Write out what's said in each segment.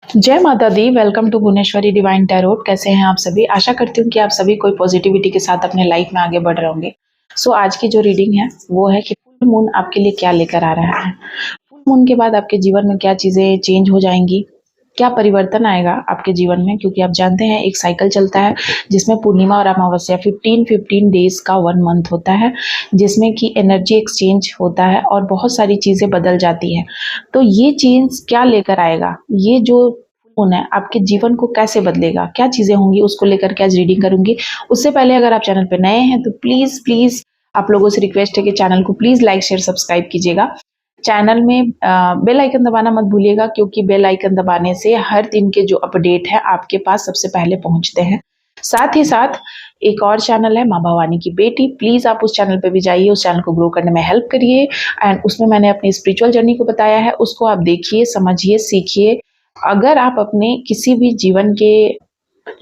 जय माता दी। Welcome to Bhuvaneshwari divine tarot. कैसे हैं आप सभी? आशा करती हूँ कि आप सभी कोई पॉजिटिविटी के साथ अपने लाइफ में आगे बढ़ रहे होंगे। आज की जो रीडिंग है वो है कि फुल मून आपके लिए क्या लेकर आ रहा है। फुल मून के बाद आपके जीवन में क्या चीज़ें चेंज हो जाएंगी, क्या परिवर्तन आएगा आपके जीवन में, क्योंकि आप जानते हैं एक साइकिल चलता है जिसमें पूर्णिमा और अमावस्या 15 डेज का 1 मंथ होता है, जिसमें कि एनर्जी एक्सचेंज होता है और बहुत सारी चीज़ें बदल जाती हैं। तो ये चेंज क्या लेकर आएगा, ये जो मून है आपके जीवन को कैसे बदलेगा, क्या चीज़ें होंगी, उसको लेकर के आज रीडिंग करूंगी। उससे पहले अगर आप चैनल पर नए हैं तो प्लीज़ प्लीज़ आप लोगों से रिक्वेस्ट है कि चैनल को प्लीज़ लाइक शेयर सब्सक्राइब कीजिएगा। चैनल में बेल आइकन दबाना मत भूलिएगा, क्योंकि बेल आइकन दबाने से हर दिन के जो अपडेट है आपके पास सबसे पहले पहुंचते हैं। साथ ही साथ एक और चैनल है माँ भवानी की बेटी, प्लीज़ आप उस चैनल पे भी जाइए, उस चैनल को ग्रो करने में हेल्प करिए। एंड उसमें मैंने अपनी स्पिरिचुअल जर्नी को बताया है, उसको आप देखिए, समझिए, सीखिए। अगर आप अपने किसी भी जीवन के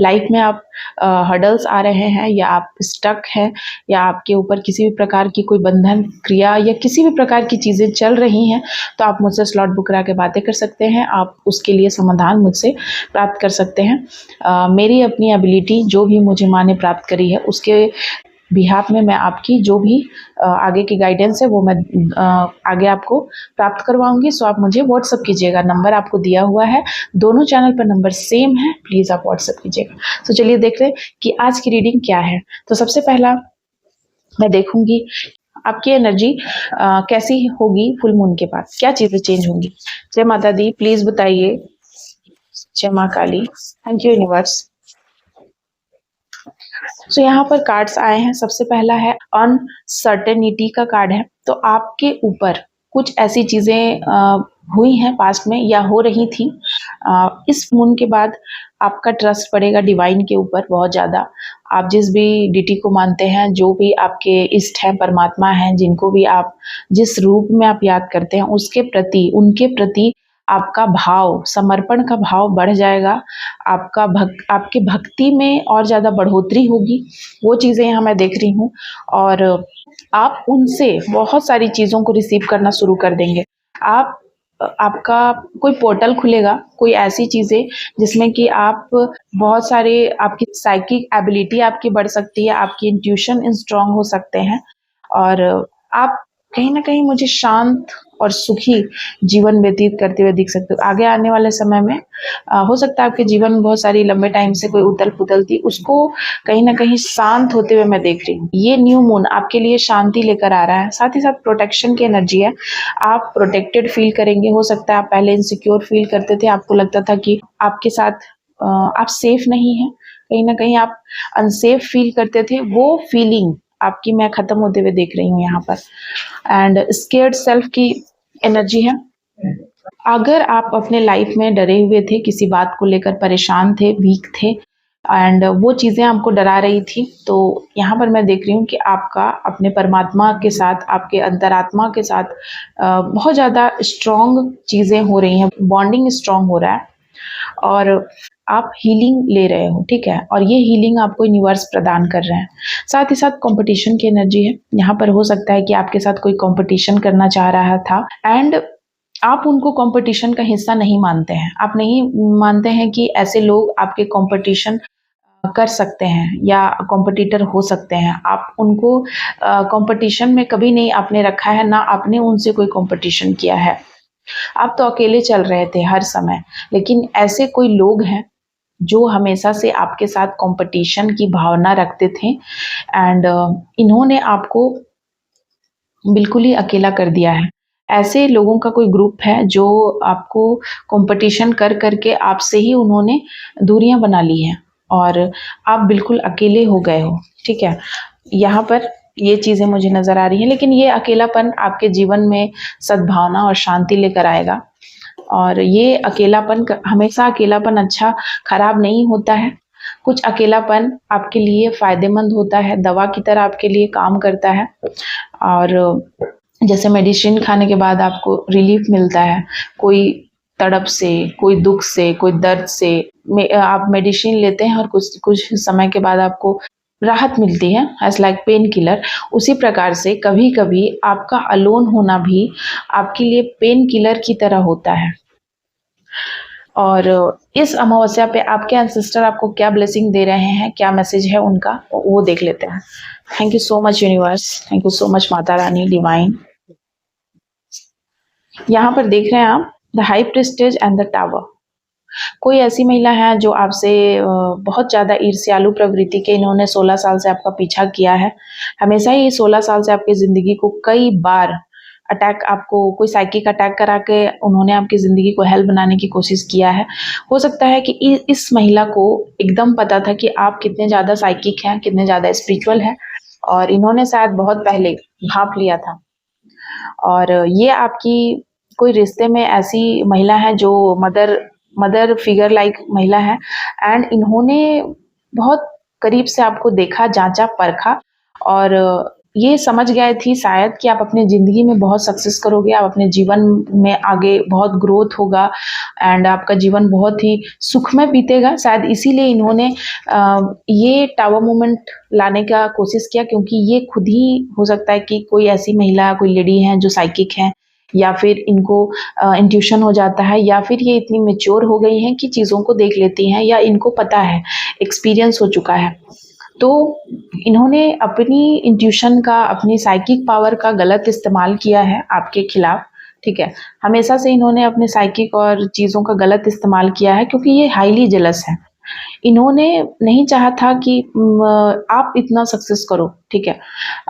लाइफ में आप हर्डल्स आ रहे हैं, या आप स्टक हैं, या आपके ऊपर किसी भी प्रकार की कोई बंधन क्रिया या किसी भी प्रकार की चीज़ें चल रही हैं, तो आप मुझसे स्लॉट बुक करा के बातें कर सकते हैं। आप उसके लिए समाधान मुझसे प्राप्त कर सकते हैं। मेरी अपनी एबिलिटी जो भी मुझे माँ ने प्राप्त करी है उसके बिहाफ में मैं आपकी जो भी आगे की गाइडेंस है वो मैं आगे आपको प्राप्त करवाऊंगी। सो आप मुझे व्हाट्सअप कीजिएगा, नंबर आपको दिया हुआ है, दोनों चैनल पर नंबर सेम है, प्लीज़ आप व्हाट्सअप कीजिएगा। तो चलिए देख रहे कि आज की रीडिंग क्या है। तो सबसे पहला मैं देखूंगी आपकी एनर्जी कैसी होगी फुल मून के बाद, क्या चीज़ें चेंज होंगी। जय माता दी, प्लीज़ बताइए। जय माँ काली। Thank you universe. यहाँ पर कार्ड्स आए हैं। सबसे पहला है अनसर्टेनिटी का कार्ड है। तो आपके ऊपर कुछ ऐसी चीज़ें हुई हैं पास्ट में या हो रही थी। इस मून के बाद आपका ट्रस्ट पड़ेगा डिवाइन के ऊपर बहुत ज़्यादा। आप जिस भी डिटी को मानते हैं, जो भी आपके इष्ट हैं, परमात्मा हैं, जिनको भी आप जिस रूप में आप याद करते हैं, उसके प्रति, उनके प्रति आपका भाव, समर्पण का भाव बढ़ जाएगा। आपकी भक्ति में और ज़्यादा बढ़ोतरी होगी। वो चीज़ें यहाँ मैं देख रही हूँ। और आप उनसे बहुत सारी चीज़ों को रिसीव करना शुरू कर देंगे। आपका कोई पोर्टल खुलेगा, कोई ऐसी चीज़ें जिसमें कि आप बहुत सारे, आपकी साइकिक एबिलिटी आपकी बढ़ सकती है, आपकी इंट्यूशन स्ट्रांग हो सकते हैं, और आप कहीं ना कहीं मुझे शांत और सुखी जीवन व्यतीत करते हुए दिख सकते हो। आगे आने वाले समय में हो सकता है आपके जीवन में बहुत सारी लंबे टाइम से कोई उथल पुथल थी, उसको कहीं ना कहीं शांत होते हुए मैं देख रही हूँ। ये न्यू मून आपके लिए शांति लेकर आ रहा है। साथ ही साथ प्रोटेक्शन की एनर्जी है। आप प्रोटेक्टेड फील करेंगे। हो सकता है आप पहले इनसिक्योर फील करते थे, आपको लगता था कि आपके साथ आप सेफ नहीं हैं, कहीं ना कहीं आप अनसेफ फील करते थे। वो फीलिंग आपकी मैं खत्म होते हुए देख रही हूँ यहाँ पर। एंड स्केर्ड सेल्फ की एनर्जी है। अगर आप अपने लाइफ में डरे हुए थे, किसी बात को लेकर परेशान थे, वीक थे, एंड वो चीज़ें आपको डरा रही थी, तो यहाँ पर मैं देख रही हूँ कि आपका अपने परमात्मा के साथ, आपके अंतरात्मा के साथ बहुत ज़्यादा स्ट्रॉन्ग चीज़ें हो रही हैं, बॉन्डिंग स्ट्रॉन्ग हो रहा है, और आप हीलिंग ले रहे हो, ठीक है। और ये हीलिंग आपको यूनिवर्स प्रदान कर रहे हैं। साथ ही साथ कंपटीशन की एनर्जी है। यहाँ पर हो सकता है कि आपके साथ कोई कंपटीशन करना चाह रहा था, एंड आप उनको कंपटीशन का हिस्सा नहीं मानते हैं। आप नहीं मानते हैं कि ऐसे लोग आपके कंपटीशन कर सकते हैं या कॉम्पिटिटर हो सकते हैं। आप उनको कंपटीशन में कभी नहीं आपने रखा है, ना आपने उनसे कोई कंपटीशन किया है। आप तो अकेले चल रहे थे हर समय, लेकिन ऐसे कोई लोग हैं जो हमेशा से आपके साथ कंपटीशन की भावना रखते थे, एंड इन्होंने आपको बिल्कुल ही अकेला कर दिया है। ऐसे लोगों का कोई ग्रुप है जो आपको कंपटीशन कर करके आपसे ही उन्होंने दूरियां बना ली हैं, और आप बिल्कुल अकेले हो गए हो, ठीक है। यहाँ पर ये चीज़ें मुझे नज़र आ रही हैं, लेकिन ये अकेलापन आपके जीवन में सद्भावना और शांति लेकर आएगा। और ये अकेलापन, हमेशा अकेलापन अच्छा खराब नहीं होता है। कुछ अकेलापन आपके लिए फ़ायदेमंद होता है, दवा की तरह आपके लिए काम करता है। और जैसे मेडिसिन खाने के बाद आपको रिलीफ मिलता है, कोई तड़प से, कोई दुख से, कोई दर्द से आप मेडिसिन लेते हैं और कुछ कुछ समय के बाद आपको राहत मिलती है, एज लाइक पेन किलर। उसी प्रकार से कभी कभी आपका अलोन होना भी आपके लिए पेन किलर की तरह होता है। और इस अमावस्या पे आपके एंसेस्टर आपको क्या ब्लेसिंग दे रहे हैं, क्या मैसेज है उनका, वो देख लेते हैं। Thank you so much universe, thank you so much Mata Rani divine. यहाँ पर देख रहे हैं आप the high prestige and the tower. कोई ऐसी महिला है जो आपसे बहुत ज़्यादा ईर्ष्यालु प्रवृत्ति के, इन्होंने 16 साल से आपका पीछा किया है। हमेशा ही 16 साल से आपकी ज़िंदगी को कई बार अटैक, आपको कोई साइकिक अटैक करा के उन्होंने आपकी ज़िंदगी को हेल बनाने की कोशिश किया है। हो सकता है कि इस महिला को एकदम पता था कि आप कितने ज़्यादा साइकिक हैं, कितने ज़्यादा स्पिरिचुअल हैं, और इन्होंने शायद बहुत पहले भांप लिया था। और ये आपकी कोई रिश्ते में ऐसी महिला है जो मदर फिगर लाइक महिला है, एंड इन्होंने बहुत करीब से आपको देखा, जांचा, परखा, और ये समझ गए थी शायद कि आप अपने ज़िंदगी में बहुत सक्सेस करोगे, आप अपने जीवन में आगे बहुत ग्रोथ होगा, एंड आपका जीवन बहुत ही सुखमय बीतेगा। शायद इसीलिए इन्होंने ये टावर मोमेंट लाने का कोशिश किया, क्योंकि ये खुद ही हो सकता है कि कोई ऐसी महिला, कोई लेडी है जो साइकिक है, या फिर इनको इंट्यूशन हो जाता है, या फिर ये इतनी मैच्योर हो गई हैं कि चीज़ों को देख लेती हैं, या इनको पता है, एक्सपीरियंस हो चुका है। तो इन्होंने अपनी इंट्यूशन का, अपनी साइकिक पावर का गलत इस्तेमाल किया है आपके खिलाफ, ठीक है। हमेशा से इन्होंने अपने साइकिक और चीज़ों का गलत इस्तेमाल किया है, क्योंकि ये हाईली जेलस है। इन्होंने नहीं चाहा था कि आप इतना सक्सेस करो, ठीक है।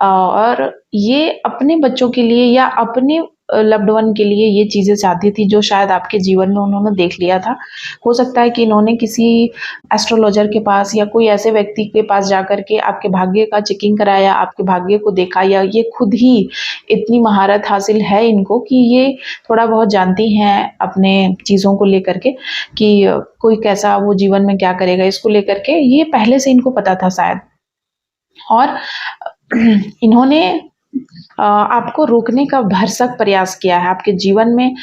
और ये अपने बच्चों के लिए या अपने लव्ड वन के लिए ये चीज़ें चाहती थी, जो शायद आपके जीवन में उन्होंने देख लिया था। हो सकता है कि इन्होंने किसी एस्ट्रोलॉजर के पास या कोई ऐसे व्यक्ति के पास जाकर के आपके भाग्य का चेकिंग कराया, आपके भाग्य को देखा, या ये खुद ही इतनी महारत हासिल है इनको कि ये थोड़ा बहुत जानती हैं अपने चीज़ों को लेकर के, कि कोई कैसा वो जीवन में क्या करेगा, इसको लेकर के ये पहले से इनको पता था शायद। और इन्होंने आपको रोकने का भरसक प्रयास किया है। आपके जीवन में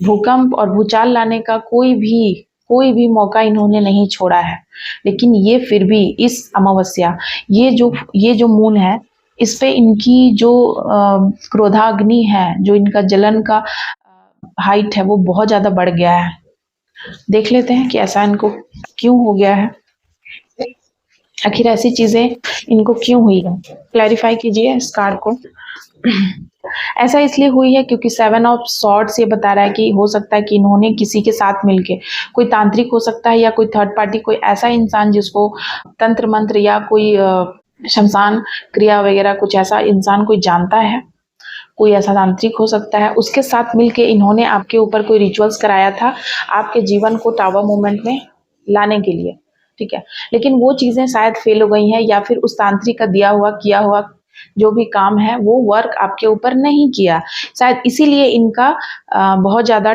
भूकंप और भूचाल लाने का कोई भी मौका इन्होंने नहीं छोड़ा है। लेकिन ये फिर भी इस अमावस्या, ये जो मून है, इस पे इनकी जो क्रोधाग्नि है, जो इनका जलन का हाइट है, वो बहुत ज़्यादा बढ़ गया है। देख लेते हैं कि ऐसा इनको क्यों हो गया है, आखिर ऐसी चीज़ें इनको क्यों हुई है। क्लैरिफाई कीजिए इस कार्ड को। ऐसा इसलिए हुई है क्योंकि 7 ऑफ सॉर्ड्स ये बता रहा है कि हो सकता है कि इन्होंने किसी के साथ मिलके, कोई तांत्रिक हो सकता है या कोई थर्ड पार्टी, कोई ऐसा इंसान जिसको तंत्र मंत्र या कोई शमशान क्रिया वगैरह कुछ ऐसा इंसान कोई जानता है, कोई ऐसा तांत्रिक हो सकता है, उसके साथ मिलके इन्होंने आपके ऊपर कोई रिचुअल्स कराया था आपके जीवन को टावर मूवमेंट में लाने के लिए, ठीक है। लेकिन वो चीज़ें शायद फेल हो गई हैं, या फिर उस तांत्रिक का किया हुआ जो भी काम है वो वर्क आपके ऊपर नहीं किया, शायद इसीलिए इनका बहुत ज़्यादा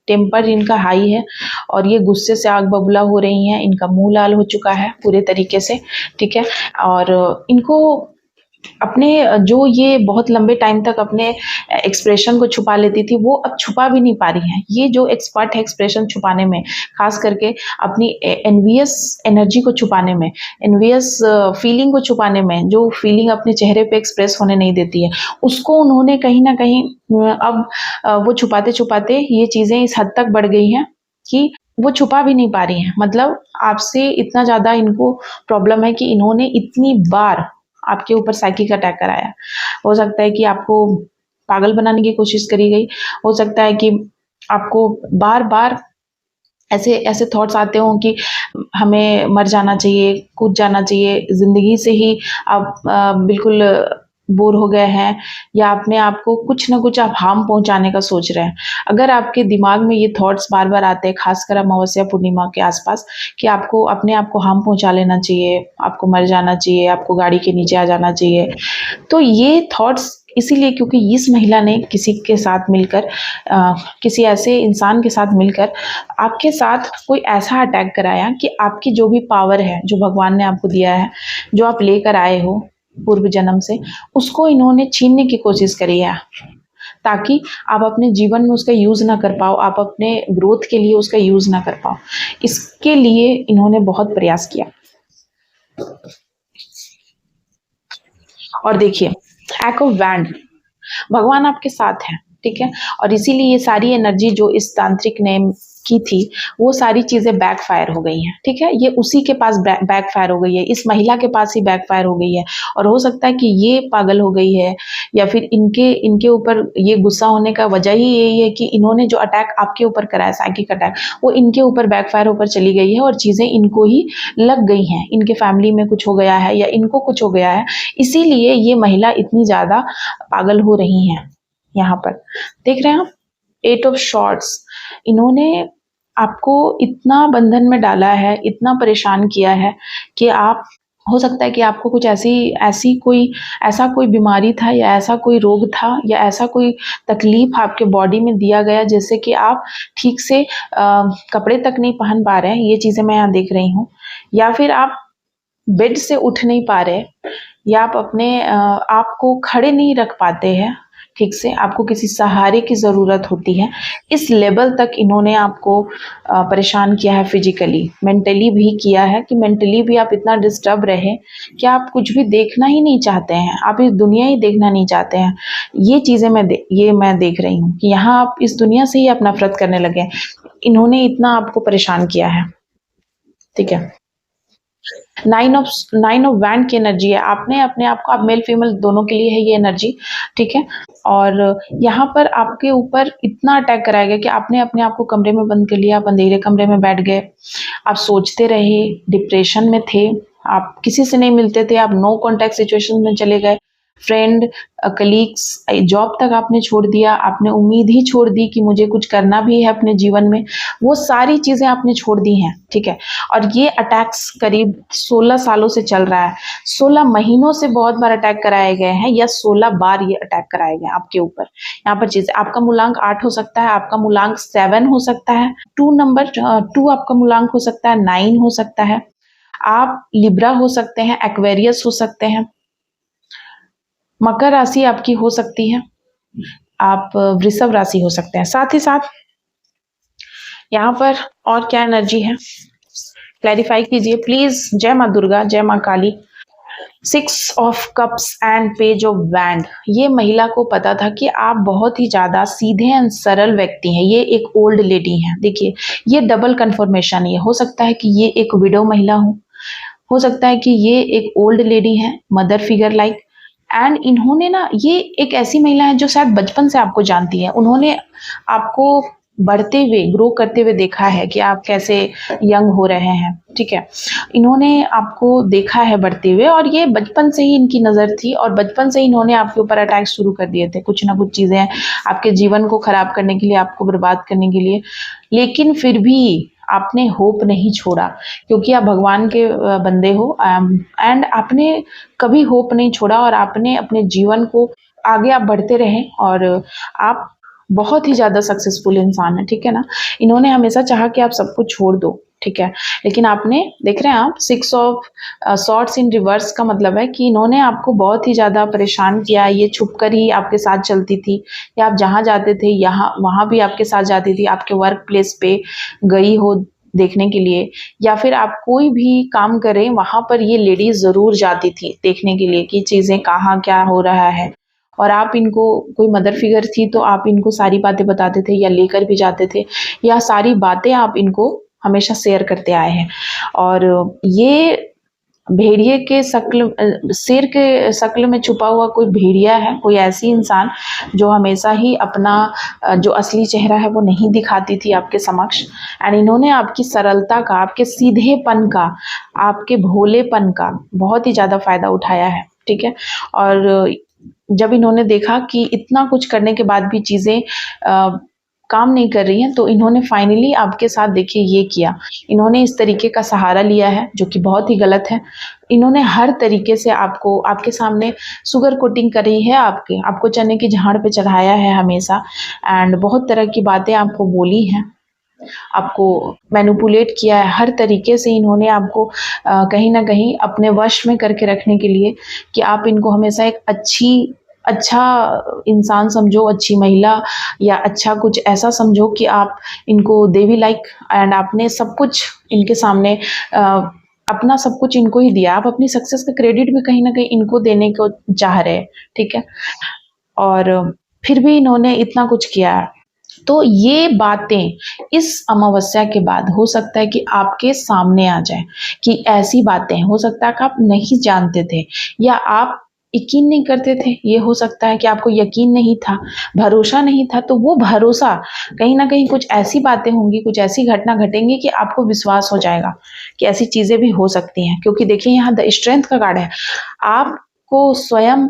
टेम्पर इनका हाई है, और ये गुस्से से आग बबूला हो रही हैं, इनका मुंह लाल हो चुका है पूरे तरीके से, ठीक है। और इनको अपने जो ये बहुत लंबे टाइम तक अपने एक्सप्रेशन को छुपा लेती थी, वो अब छुपा भी नहीं पा रही हैं। ये जो एक्सपर्ट है एक्सप्रेशन छुपाने में, खास करके अपनी एनवियस एनर्जी को छुपाने में, एनवियस फीलिंग को छुपाने में, जो फीलिंग अपने चेहरे पे एक्सप्रेस होने नहीं देती है, उसको उन्होंने कहीं ना कहीं अब वो छुपाते छुपाते ये चीज़ें इस हद तक बढ़ गई हैं कि वो छुपा भी नहीं पा रही हैं। मतलब आपसे इतना ज़्यादा इनको प्रॉब्लम है कि इन्होंने इतनी बार आपके ऊपर साइकिक अटैक कराया। हो सकता है कि आपको पागल बनाने की कोशिश करी गई, हो सकता है कि आपको बार-बार ऐसे ऐसे थॉट्स आते हों कि हमें मर जाना चाहिए, कूद जाना चाहिए, ज़िंदगी से ही आप बिल्कुल बोर हो गए हैं, या अपने आप को कुछ ना कुछ आप हार्म पहुँचाने का सोच रहे हैं। अगर आपके दिमाग में ये थॉट्स बार-बार आते हैं, खासकर अमावस्या पूर्णिमा के आसपास, कि आपको अपने आप को हार्म पहुँचा लेना चाहिए, आपको मर जाना चाहिए, आपको गाड़ी के नीचे आ जाना चाहिए, तो ये थॉट्स इसीलिए क्योंकि इस महिला ने किसी के साथ मिलकर किसी ऐसे इंसान के साथ मिलकर आपके साथ कोई ऐसा अटैक कराया कि आपकी जो भी पावर है, जो भगवान ने आपको दिया है, जो आप लेकर आए हो पूर्व जन्म से, उसको इन्होंने छीनने की कोशिश करी है, ताकि आप अपने जीवन में उसका यूज़ ना कर पाओ, आप अपने ग्रोथ के लिए उसका यूज़ ना कर पाओ। इसके लिए इन्होंने बहुत प्रयास किया। और देखिए, एक्ट ऑफ वैंड, भगवान आपके साथ हैं, ठीक है। और इसीलिए ये सारी एनर्जी जो इस तांत्रिक ने की थी वो सारी चीजें बैकफायर हो गई हैं, ठीक है। ये उसी के पास बैकफायर हो गई है, इस महिला के पास ही बैकफायर हो गई है। और हो सकता है कि ये पागल हो गई है या फिर इनके ऊपर ये गुस्सा होने का वजह ही यही है कि इन्होंने जो अटैक आपके ऊपर करा है, साइकिक अटैक, वो इनके ऊपर बैकफायर होकर चली गई है और चीजें इनको ही लग गई हैं। इनके फैमिली में कुछ हो गया है या इनको कुछ हो गया है, इसीलिए ये महिला इतनी ज्यादा पागल हो रही है। यहाँ पर देख रहे हैं आप, 8 ऑफ शॉर्ट्स। इन्होंने आपको इतना बंधन में डाला है, इतना परेशान किया है कि आप, हो सकता है कि आपको कुछ ऐसा कोई बीमारी था या ऐसा कोई रोग था या ऐसा कोई तकलीफ आपके बॉडी में दिया गया जिससे कि आप ठीक से कपड़े तक नहीं पहन पा रहे हैं, ये चीज़ें मैं यहाँ देख रही हूँ। या फिर आप बेड से उठ नहीं पा रहे, या आप अपने आप को खड़े नहीं रख पाते हैं ठीक से, आपको किसी सहारे की ज़रूरत होती है। इस लेवल तक इन्होंने आपको परेशान किया है, फिजिकली, मेंटली भी किया है कि मेंटली भी आप इतना डिस्टर्ब रहे कि आप कुछ भी देखना ही नहीं चाहते हैं, आप इस दुनिया ही देखना नहीं चाहते हैं। ये चीज़ें मैं देख रही हूँ कि यहाँ आप इस दुनिया से ही आप नफरत करने लगे। इन्होंने इतना आपको परेशान किया है, ठीक है। 9 ऑफ वैंड की एनर्जी है। आपने अपने आप को, आप मेल फीमेल दोनों के लिए है ये एनर्जी, ठीक है। और यहाँ पर आपके ऊपर इतना अटैक कराया गया कि आपने अपने आप को कमरे में बंद कर लिया, आप अंधेरे कमरे में बैठ गए, आप सोचते रहे, डिप्रेशन में थे, आप किसी से नहीं मिलते थे, आप नो कॉन्टैक्ट सिचुएशन में चले गए, फ्रेंड, कलीग्स, जॉब तक आपने छोड़ दिया, आपने उम्मीद ही छोड़ दी कि मुझे कुछ करना भी है अपने जीवन में, वो सारी चीज़ें आपने छोड़ दी हैं, ठीक है। और ये अटैक्स करीब 16 सालों से चल रहा है, 16 महीनों से बहुत बार अटैक कराए गए हैं, या 16 बार ये अटैक कराए गए हैं आपके ऊपर। यहाँ पर चीज़ें, आपका मूलांक 8 हो सकता है, आपका मूलांक 7 हो सकता है, 2 आपका मूलांक हो सकता है, 9 हो सकता है, आप लिब्रा हो सकते हैं, एक्वेरियस हो सकते हैं, मकर राशि आपकी हो सकती है, आप वृषभ राशि हो सकते हैं। साथ ही साथ यहाँ पर और क्या एनर्जी है, क्लैरिफाई कीजिए प्लीज। जय माँ दुर्गा, जय माँ काली। 6 of cups and page of wand. ये महिला को पता था कि आप बहुत ही ज्यादा सीधे एंड सरल व्यक्ति हैं। ये एक ओल्ड लेडी हैं। देखिए, ये डबल कंफर्मेशन है। हो सकता है कि ये एक विडो महिला हो सकता है कि ये एक ओल्ड लेडी है, मदर फिगर लाइक। एंड इन्होंने ना, ये एक ऐसी महिला है जो शायद बचपन से आपको जानती है। उन्होंने आपको बढ़ते हुए, ग्रो करते हुए देखा है कि आप कैसे यंग हो रहे हैं, ठीक है। इन्होंने आपको देखा है बढ़ते हुए, और ये बचपन से ही इनकी नज़र थी, और बचपन से ही इन्होंने आपके ऊपर अटैक शुरू कर दिए थे, कुछ ना कुछ चीज़ें आपके जीवन को खराब करने के लिए, आपको बर्बाद करने के लिए। लेकिन फिर भी आपने होप नहीं छोड़ा, क्योंकि आप भगवान के बंदे हो, एंड आपने कभी होप नहीं छोड़ा, और आपने अपने जीवन को आगे आप बढ़ते रहे, और आप बहुत ही ज़्यादा सक्सेसफुल इंसान है, ठीक है ना। इन्होंने हमेशा चाहा कि आप सब कुछ छोड़ दो, ठीक है, लेकिन आपने, देख रहे हैं आप, 6 ऑफ सॉर्ड्स इन रिवर्स का मतलब है कि इन्होंने आपको बहुत ही ज़्यादा परेशान किया। ये छुप कर ही आपके साथ चलती थी, या आप जहाँ जाते थे यहाँ वहाँ भी आपके साथ जाती थी, आपके वर्क प्लेस पे गई हो देखने के लिए, या फिर आप कोई भी काम करें वहाँ पर ये लेडीज ज़रूर जाती थी देखने के लिए कि चीज़ें कहाँ क्या हो रहा है। और आप इनको, कोई मदर फिगर थी तो आप इनको सारी बातें बताते थे, या लेकर भी जाते थे, या सारी बातें आप इनको हमेशा शेयर करते आए हैं। और ये भेड़िए के शक्ल, शेर के शक्ल में छुपा हुआ कोई भेड़िया है, कोई ऐसी इंसान जो हमेशा ही अपना जो असली चेहरा है वो नहीं दिखाती थी आपके समक्ष। एंड इन्होंने आपकी सरलता का, आपके सीधेपन का, आपके भोलेपन का बहुत ही ज़्यादा फायदा उठाया है, ठीक है। और जब इन्होंने देखा कि इतना कुछ करने के बाद भी चीज़ें काम नहीं कर रही हैं, तो इन्होंने फाइनली आपके साथ, देखिए, ये किया। इन्होंने इस तरीके का सहारा लिया है जो कि बहुत ही गलत है। इन्होंने हर तरीके से आपको, आपके सामने सुगर कोटिंग करी है, आपको चने की झाड़ पे चढ़ाया है हमेशा, एंड बहुत तरह की बातें आपको बोली हैं, आपको मैनिपुलेट किया है हर तरीके से। इन्होंने आपको कहीं ना कहीं अपने वश में करके रखने के लिए, कि आप इनको हमेशा एक अच्छा इंसान समझो, अच्छी महिला, या अच्छा कुछ ऐसा समझो कि आप इनको देवी लाइक, एंड आपने सब कुछ इनके सामने अपना सब कुछ इनको ही दिया। आप अपनी सक्सेस का क्रेडिट भी कहीं ना कहीं इनको देने को चाह रहे हैं, ठीक है। और फिर भी इन्होंने इतना कुछ किया। तो ये बातें इस अमावस्या के बाद हो सकता है कि आपके सामने आ जाए, कि ऐसी बातें हो सकता है कि आप नहीं जानते थे या आप यकीन नहीं करते थे। ये हो सकता है कि आपको यकीन नहीं था, भरोसा नहीं था, तो वो भरोसा कहीं न कहीं कुछ ऐसी बातें होंगी, कुछ ऐसी घटना घटेंगी कि आपको विश्वास हो जाएगा कि ऐसी चीज़ें भी हो सकती हैं। क्योंकि देखिए यहाँ द स्ट्रेंथ का कार्ड है। आपको स्वयं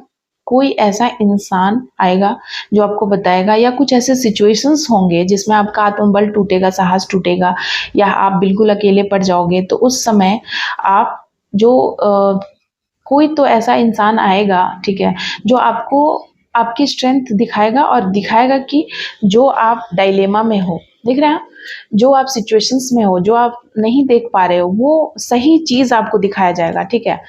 कोई ऐसा इंसान आएगा जो आपको बताएगा, या कुछ ऐसे सिचुएशंस होंगे जिसमें आपका आत्मबल टूटेगा, साहस टूटेगा, या आप बिल्कुल अकेले पड़ जाओगे। तो उस समय आप जो कोई तो ऐसा इंसान आएगा, ठीक है, जो आपको आपकी स्ट्रेंथ दिखाएगा और दिखाएगा कि जो आप डायलेमा में हो, देख रहे हैं आप? जो आप सिचुएशंस में हो, जो आप नहीं देख पा रहे हो, वो सही चीज़ आपको दिखाया जाएगा, ठीक है?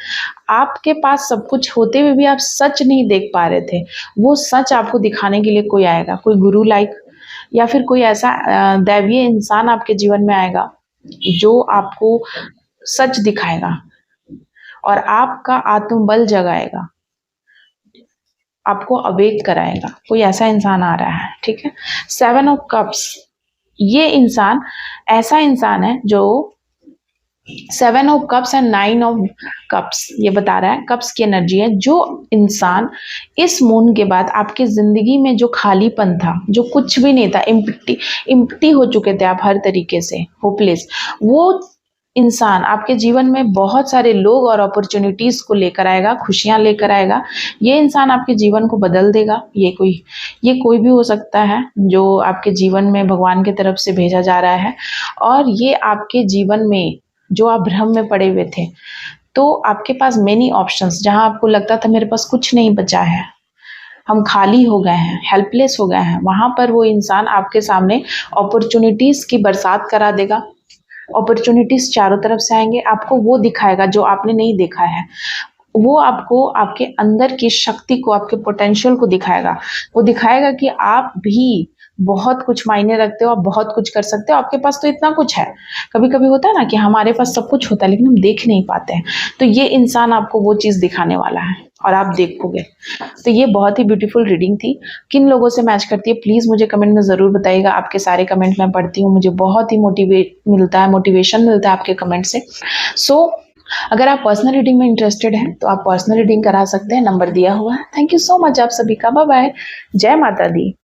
आपके पास सब कुछ होते हुए भी आप सच नहीं देख पा रहे थे, वो सच आपको दिखाने के लिए कोई आएगा, कोई गुरु लाइक, या फिर कोई ऐसा दैवीय इंसान आपके जीवन में आएगा, जो आपको सच दिखाएगा और आपका आत्मबल जगाएगा, आपको अवेक कराएगा। कोई ऐसा इंसान आ रहा है, ठीक है? 7 ऑफ कप्स, ये इंसान ऐसा इंसान है जो 7 of cups and 9 of cups ये बता रहा है, कप्स की एनर्जी है। जो इंसान इस मून के बाद आपकी ज़िंदगी में जो खालीपन था, जो कुछ भी नहीं था, एम्प्टी हो चुके थे आप हर तरीके से, होपलेस, वो इंसान आपके जीवन में बहुत सारे लोग और अपॉर्चुनिटीज़ को लेकर आएगा, खुशियाँ लेकर आएगा। ये इंसान आपके जीवन को बदल देगा। ये कोई भी हो सकता है जो आपके जीवन में भगवान की तरफ से भेजा जा रहा है, और ये आपके जीवन में जो आप भ्रम में पड़े हुए थे, तो आपके पास मेनी ऑप्शंस, जहाँ आपको लगता था मेरे पास कुछ नहीं बचा है, हम खाली हो गए हैं, हेल्पलेस हो गए हैं, वहाँ पर वो इंसान आपके सामने अपॉर्चुनिटीज़ की बरसात करा देगा। अपॉर्चुनिटीज़ चारों तरफ से आएँगे, आपको वो दिखाएगा जो आपने नहीं देखा है। वो आपको आपके अंदर की शक्ति को, आपके पोटेंशियल को दिखाएगा। वो दिखाएगा कि आप भी बहुत कुछ मायने रखते हो, आप बहुत कुछ कर सकते हो, आपके पास तो इतना कुछ है। कभी-कभी होता है ना कि हमारे पास सब कुछ होता है लेकिन हम देख नहीं पाते हैं। तो ये इंसान आपको वो चीज़ दिखाने वाला है और आप देखोगे। तो ये बहुत ही ब्यूटीफुल रीडिंग थी। किन लोगों से मैच करती है प्लीज़ मुझे कमेंट में ज़रूर बताइएगा। आपके सारे कमेंट मैं पढ़ती हूँ, मुझे बहुत ही मोटिवेशन मिलता है आपके कमेंट से। सो अगर आप पर्सनल रीडिंग में इंटरेस्टेड हैं तो आप पर्सनल रीडिंग करा सकते हैं, नंबर दिया हुआ है। थैंक यू सो मच आप सभी का। Bye bye. जय माता दी।